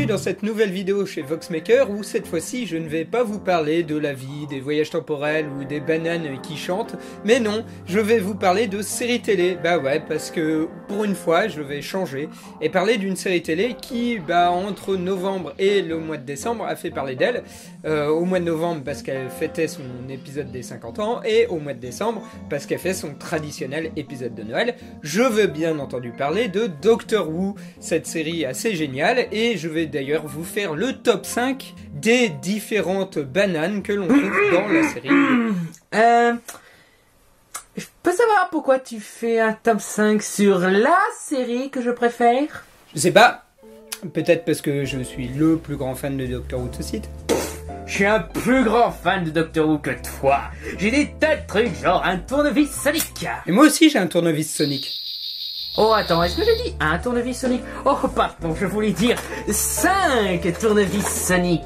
dans cette nouvelle vidéo chez Voxmaker où cette fois-ci je ne vais pas vous parler de la vie, des voyages temporels ou des bananes qui chantent, mais non, je vais vous parler de séries télé. Bah ouais, parce que pour une fois je vais changer et parler d'une série télé qui, entre novembre et le mois de décembre a fait parler d'elle. Au mois de novembre parce qu'elle fêtait son épisode des 50 ans et au mois de décembre parce qu'elle fait son traditionnel épisode de Noël. Je veux bien entendu parler de Doctor Who, cette série assez géniale, et je vais d'ailleurs vous faire le top 5 des différentes bananes que l'on trouve dans la série. Je peux savoir pourquoi tu fais un top 5 sur la série que je préfère? Je sais pas, peut-être parce que je suis le plus grand fan de Doctor Who de ce site. Je suis un plus grand fan de Doctor Who que toi. J'ai des tas de trucs, genre un tournevis Sonic. Et moi aussi j'ai un tournevis Sonic. Oh attends, est-ce que j'ai dit un tournevis Sonic? Oh pardon, je voulais dire 5 tournevis Sonic.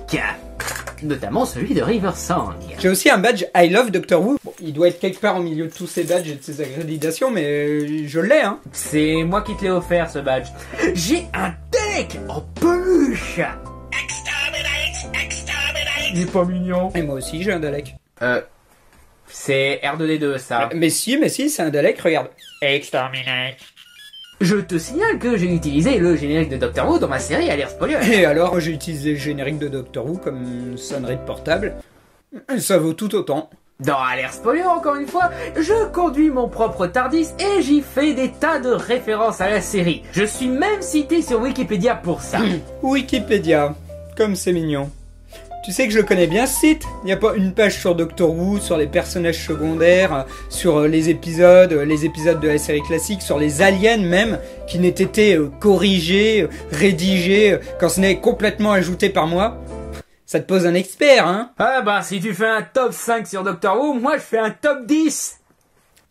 Notamment celui de River Song. J'ai aussi un badge I Love Doctor Who. Bon, il doit être quelque part au milieu de tous ces badges et de ces accréditations, mais je l'ai, hein. C'est moi qui te l'ai offert, ce badge. J'ai un deck en peluche. Il est pas mignon. Et moi aussi j'ai un Dalek. C'est R2D2 ça. Mais si, c'est un Dalek, regarde. Exterminate. Je te signale que j'ai utilisé le générique de Doctor Who dans ma série Alert Spoiler. Et alors, j'ai utilisé le générique de Doctor Who comme sonnerie de portable. Ça vaut tout autant. Dans Alert Spoiler, encore une fois, je conduis mon propre TARDIS et j'y fais des tas de références à la série. Je suis même cité sur Wikipédia pour ça. Wikipédia, comme c'est mignon. Tu sais que je connais bien ce site. Il n'y a pas une page sur Doctor Who, sur les personnages secondaires, sur les épisodes de la série classique, sur les aliens même, qui n'aient été corrigés, rédigés, quand ce n'est complètement ajouté par moi. Ça te pose un expert, hein? Ah si tu fais un top 5 sur Doctor Who, moi je fais un top 10.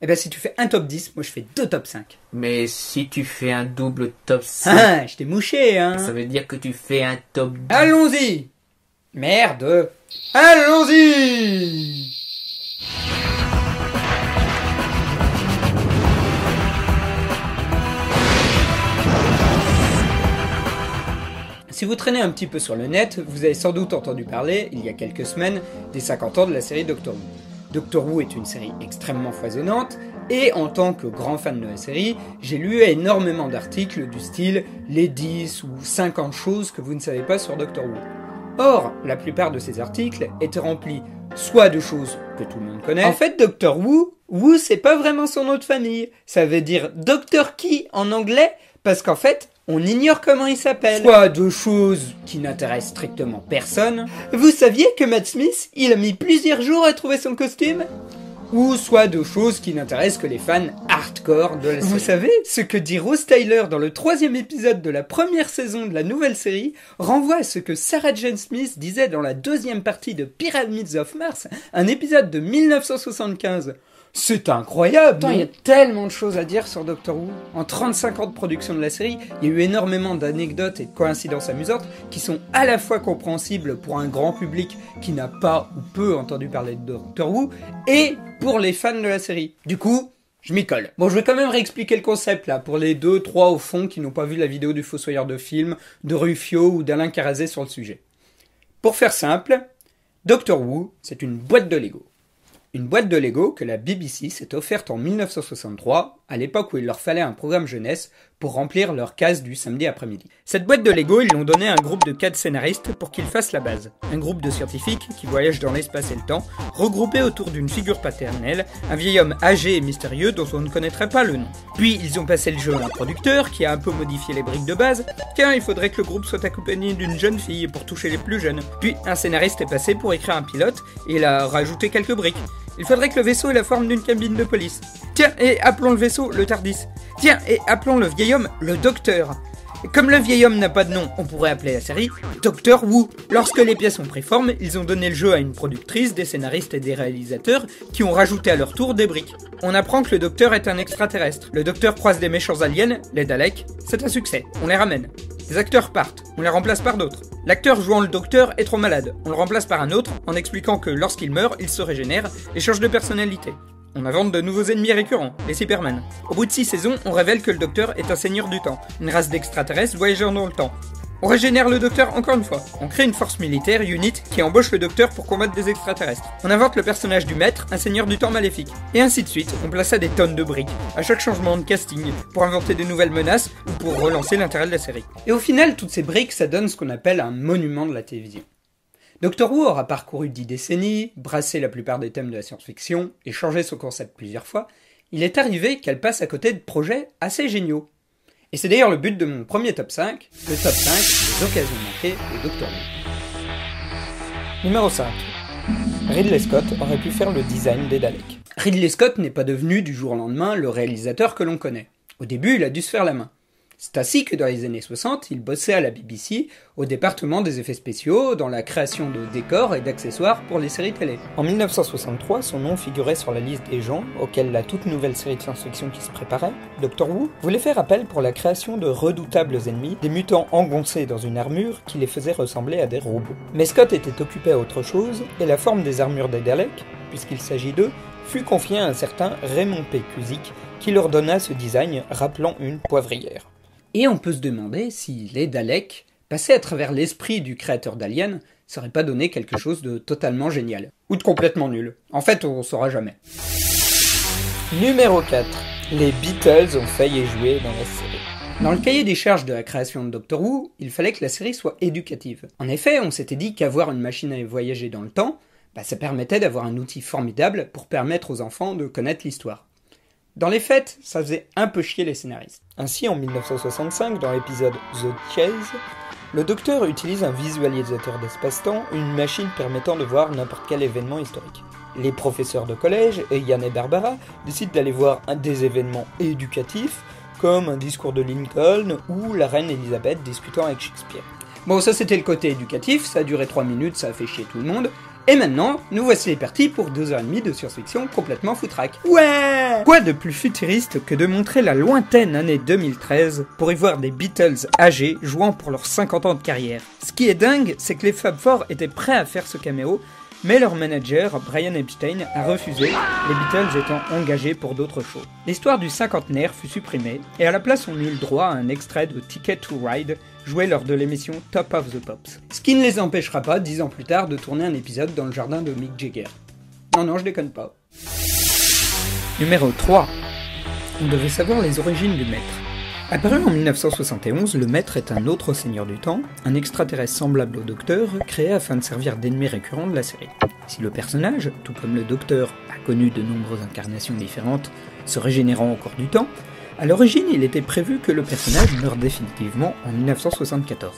Eh si tu fais un top 10, moi je fais 2 top 5. Mais si tu fais un double top 5... Ah, je t'ai mouché, hein? Ça veut dire que tu fais un top 10. Allons-y! Merde! Allons-y! Si vous traînez un petit peu sur le net, vous avez sans doute entendu parler, il y a quelques semaines, des 50 ans de la série Doctor Who. Doctor Who est une série extrêmement foisonnante, et en tant que grand fan de la série, j'ai lu énormément d'articles du style « Les 10 ou 50 choses que vous ne savez pas sur Doctor Who ». Or, la plupart de ces articles étaient remplis soit de choses que tout le monde connaît. En fait, Doctor Who, Who c'est pas vraiment son nom de famille. Ça veut dire Doctor Qui en anglais, parce qu'en fait, on ignore comment il s'appelle. Soit de choses qui n'intéressent strictement personne. Vous saviez que Matt Smith, il a mis plusieurs jours à trouver son costume? Ou soit de choses qui n'intéressent que les fans hardcore de la série. Vous savez, ce que dit Rose Tyler dans le 3e épisode de la première saison de la nouvelle série renvoie à ce que Sarah Jane Smith disait dans la 2e partie de Pyramids of Mars, un épisode de 1975. C'est incroyable! Attends, il y a tellement de choses à dire sur Doctor Who. En 35 ans de production de la série, il y a eu énormément d'anecdotes et de coïncidences amusantes qui sont à la fois compréhensibles pour un grand public qui n'a pas ou peu entendu parler de Doctor Who, et pour les fans de la série. Du coup, je m'y colle. Bon, je vais quand même réexpliquer le concept là, pour les 2-3 au fond qui n'ont pas vu la vidéo du Fossoyeur de film, de Ruffio ou d'Alain Carazé sur le sujet. Pour faire simple, Doctor Who, c'est une boîte de Lego. Une boîte de Lego que la BBC s'est offerte en 1963, à l'époque où il leur fallait un programme jeunesse pour remplir leurs cases du samedi après-midi. Cette boîte de Lego, ils l'ont donnée à un groupe de 4 scénaristes pour qu'ils fassent la base. Un groupe de scientifiques qui voyagent dans l'espace et le temps, regroupés autour d'une figure paternelle, un vieil homme âgé et mystérieux dont on ne connaîtrait pas le nom. Puis ils ont passé le jeu à un producteur qui a un peu modifié les briques de base. Tiens, il faudrait que le groupe soit accompagné d'une jeune fille pour toucher les plus jeunes. Puis un scénariste est passé pour écrire un pilote et il a rajouté quelques briques. Il faudrait que le vaisseau ait la forme d'une cabine de police. Tiens, et appelons le vaisseau le TARDIS. Tiens, et appelons le vieil homme le Docteur. Comme le vieil homme n'a pas de nom, on pourrait appeler la série Doctor Who. Lorsque les pièces ont pris forme, ils ont donné le jeu à une productrice, des scénaristes et des réalisateurs qui ont rajouté à leur tour des briques. On apprend que le Docteur est un extraterrestre. Le Docteur croise des méchants aliens, les Daleks. C'est un succès, on les ramène. Les acteurs partent, on les remplace par d'autres. L'acteur jouant le Docteur est trop malade, on le remplace par un autre en expliquant que lorsqu'il meurt, il se régénère et change de personnalité. On invente de nouveaux ennemis récurrents, les Cybermen. Au bout de 6 saisons, on révèle que le Docteur est un seigneur du temps, une race d'extraterrestres voyageurs dans le temps. On régénère le docteur encore une fois. On crée une force militaire, UNIT, qui embauche le docteur pour combattre des extraterrestres. On invente le personnage du maître, un seigneur du temps maléfique. Et ainsi de suite, on plaça des tonnes de briques, à chaque changement de casting, pour inventer de nouvelles menaces ou pour relancer l'intérêt de la série. Et au final, toutes ces briques, ça donne ce qu'on appelle un monument de la télévision. Doctor Who aura parcouru 10 décennies, brassé la plupart des thèmes de la science-fiction et changé son concept plusieurs fois. Il est arrivé qu'elle passe à côté de projets assez géniaux. Et c'est d'ailleurs le but de mon premier top 5, le top 5 des occasions manquées de Doctor Who. Numéro 5. Ridley Scott aurait pu faire le design des Daleks. Ridley Scott n'est pas devenu du jour au lendemain le réalisateur que l'on connaît. Au début, il a dû se faire la main. C'est ainsi que dans les années 60, il bossait à la BBC, au département des effets spéciaux, dans la création de décors et d'accessoires pour les séries télé. En 1963, son nom figurait sur la liste des gens auxquels la toute nouvelle série de science-fiction qui se préparait, Doctor Who, voulait faire appel pour la création de redoutables ennemis, des mutants engoncés dans une armure qui les faisait ressembler à des robots. Mais Scott était occupé à autre chose, et la forme des armures des Daleks, puisqu'il s'agit d'eux, fut confiée à un certain Raymond P. Cusick, qui leur donna ce design rappelant une poivrière. Et on peut se demander si les Daleks, passés à travers l'esprit du créateur d'Alien, n'auraient pas donné quelque chose de totalement génial. Ou de complètement nul. En fait, on saura jamais. Numéro 4. Les Beatles ont failli jouer dans la série. Dans le cahier des charges de la création de Doctor Who, il fallait que la série soit éducative. En effet, on s'était dit qu'avoir une machine à voyager dans le temps, ça permettait d'avoir un outil formidable pour permettre aux enfants de connaître l'histoire. Dans les faits, ça faisait un peu chier les scénaristes. Ainsi, en 1965, dans l'épisode The Chase, le docteur utilise un visualisateur d'espace-temps, une machine permettant de voir n'importe quel événement historique. Les professeurs de collège, Ian et Barbara, décident d'aller voir des événements éducatifs, comme un discours de Lincoln ou la reine Elisabeth discutant avec Shakespeare. Bon, ça c'était le côté éducatif, ça a duré 3 minutes, ça a fait chier tout le monde. Et maintenant, nous voici partis pour 2h30 de science-fiction complètement foutraque. Ouais! Quoi de plus futuriste que de montrer la lointaine année 2013 pour y voir des Beatles âgés jouant pour leurs 50 ans de carrière. Ce qui est dingue, c'est que les Fab Four étaient prêts à faire ce caméo, mais leur manager, Brian Epstein, a refusé, les Beatles étant engagés pour d'autres shows. L'histoire du cinquantenaire fut supprimée, et à la place on eut le droit à un extrait de Ticket to Ride, joué lors de l'émission Top of the Pops. Ce qui ne les empêchera pas, 10 ans plus tard, de tourner un épisode dans le jardin de Mick Jagger. Non, je déconne pas. Numéro 3. On devait savoir les origines du maître. Apparu en 1971, le maître est un autre seigneur du temps, un extraterrestre semblable au docteur, créé afin de servir d'ennemi récurrent de la série. Si le personnage, tout comme le docteur, a connu de nombreuses incarnations différentes, se régénérant au cours du temps, à l'origine il était prévu que le personnage meure définitivement en 1974.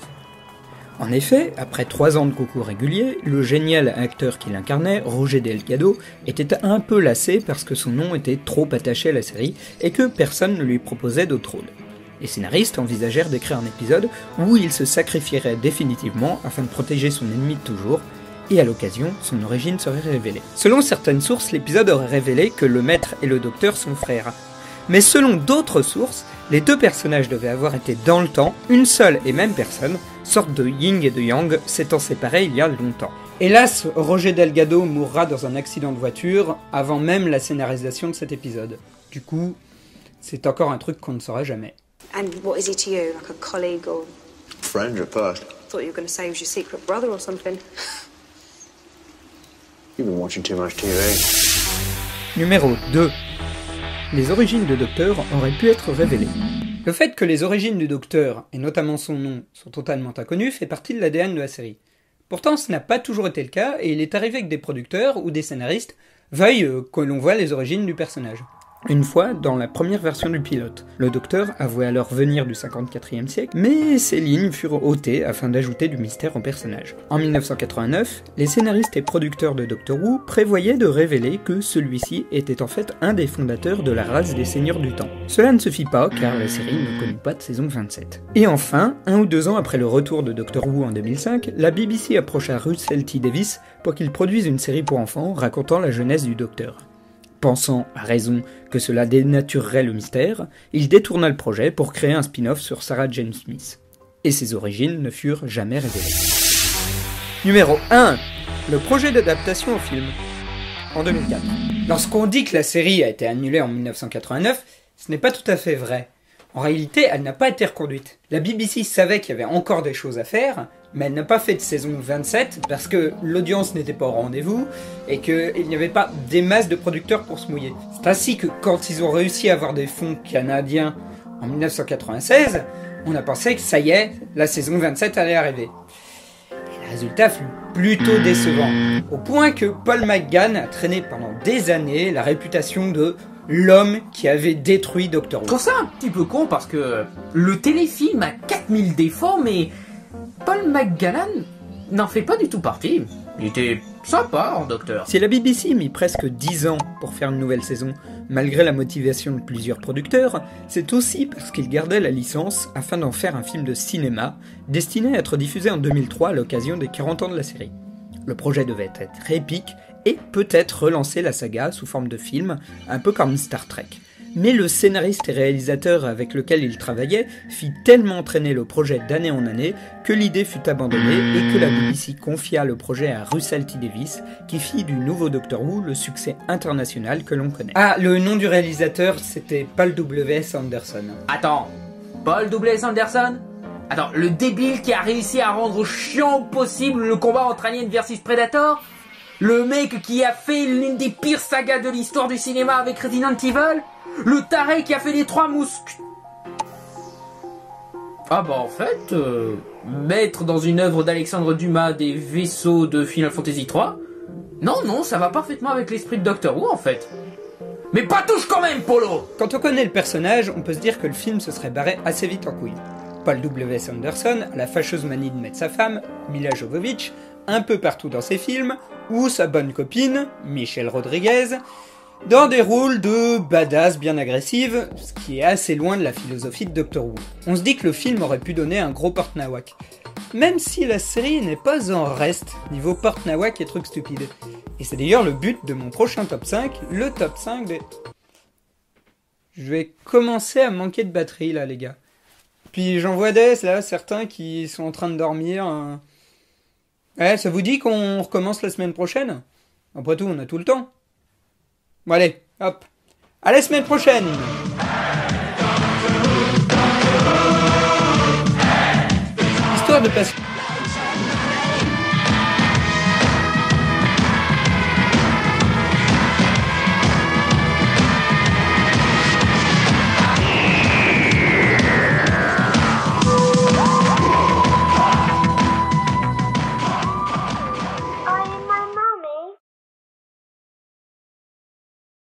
En effet, après 3 ans de concours réguliers, le génial acteur qui l'incarnait, Roger Delgado, était un peu lassé parce que son nom était trop attaché à la série et que personne ne lui proposait d'autre rôle. Les scénaristes envisagèrent d'écrire un épisode où il se sacrifierait définitivement afin de protéger son ennemi de toujours, et à l'occasion, son origine serait révélée. Selon certaines sources, l'épisode aurait révélé que le maître et le docteur sont frères. Mais selon d'autres sources, les deux personnages devaient avoir été dans le temps, une seule et même personne, sorte de yin et de yang, s'étant séparés il y a longtemps. Hélas, Roger Delgado mourra dans un accident de voiture avant même la scénarisation de cet épisode. Du coup, c'est encore un truc qu'on ne saura jamais. And what is he to you? Like a colleague or... Friend at first. Thought you were going to say he was your secret brother or something. You've been watching too much TV. Numéro 2. Les origines de Docteur auraient pu être révélées. Le fait que les origines du Docteur, et notamment son nom, sont totalement inconnues fait partie de l'ADN de la série. Pourtant, ce n'a pas toujours été le cas, et il est arrivé que des producteurs ou des scénaristes veuillent que l'on voit les origines du personnage. Une fois, dans la première version du pilote, le docteur avouait alors venir du 54e siècle, mais ces lignes furent ôtées afin d'ajouter du mystère au personnage. En 1989, les scénaristes et producteurs de Doctor Who prévoyaient de révéler que celui-ci était en fait un des fondateurs de la race des Seigneurs du Temps. Cela ne se fit pas car la série ne connut pas de saison 27. Et enfin, 1 ou 2 ans après le retour de Doctor Who en 2005, la BBC approcha Russell T. Davies pour qu'il produise une série pour enfants racontant la jeunesse du docteur. Pensant, à raison, que cela dénaturerait le mystère, il détourna le projet pour créer un spin-off sur Sarah Jane Smith. Et ses origines ne furent jamais révélées. Numéro 1. Le projet d'adaptation au film. En 2004. Lorsqu'on dit que la série a été annulée en 1989, ce n'est pas tout à fait vrai. En réalité, elle n'a pas été reconduite. La BBC savait qu'il y avait encore des choses à faire, mais elle n'a pas fait de saison 27 parce que l'audience n'était pas au rendez-vous et qu'il n'y avait pas des masses de producteurs pour se mouiller. C'est ainsi que quand ils ont réussi à avoir des fonds canadiens en 1996, on a pensé que ça y est, la saison 27 allait arriver. Et le résultat fut plutôt décevant, au point que Paul McGann a traîné pendant des années la réputation de l'homme qui avait détruit Doctor Who. Je trouve ça un petit peu con parce que le téléfilm a 4000 défauts, mais Paul McGann n'en fait pas du tout partie. Il était sympa en Docteur. Si la BBC a mis presque 10 ans pour faire une nouvelle saison, malgré la motivation de plusieurs producteurs, c'est aussi parce qu'ils gardaient la licence afin d'en faire un film de cinéma destiné à être diffusé en 2003 à l'occasion des 40 ans de la série. Le projet devait être épique et peut-être relancer la saga sous forme de film, un peu comme Star Trek. Mais le scénariste et réalisateur avec lequel il travaillait fit tellement traîner le projet d'année en année que l'idée fut abandonnée et que la BBC confia le projet à Russell T Davies, qui fit du nouveau Doctor Who le succès international que l'on connaît. Ah, le nom du réalisateur, c'était Paul W.S. Anderson. Attends, Paul W.S. Anderson? Attends, le débile qui a réussi à rendre chiant au possible le combat entre Alien versus Predator? Le mec qui a fait l'une des pires sagas de l'histoire du cinéma avec Resident Evil? Le taré qui a fait les 3 mousques? Ah bah en fait, mettre dans une œuvre d'Alexandre Dumas des vaisseaux de Final Fantasy 3? Non, ça va parfaitement avec l'esprit de Doctor Who en fait. Mais pas touche quand même, Polo! Quand on connaît le personnage, on peut se dire que le film se serait barré assez vite en couille. Paul W.S. Anderson a la fâcheuse manie de mettre sa femme, Mila Jovovich, un peu partout dans ses films, ou sa bonne copine, Michelle Rodriguez, dans des rôles de badass bien agressive, ce qui est assez loin de la philosophie de Doctor Who. On se dit que le film aurait pu donner un gros porte-nawak. Même si la série n'est pas en reste, niveau porte-nawak et trucs stupides. Et c'est d'ailleurs le but de mon prochain top 5, le top 5 des... Je vais commencer à manquer de batterie là les gars. Puis j'en vois là, certains qui sont en train de dormir. Ouais, ça vous dit qu'on recommence la semaine prochaine? Après tout, on a tout le temps. Bon allez, hop. À la semaine prochaine! Histoire de passer...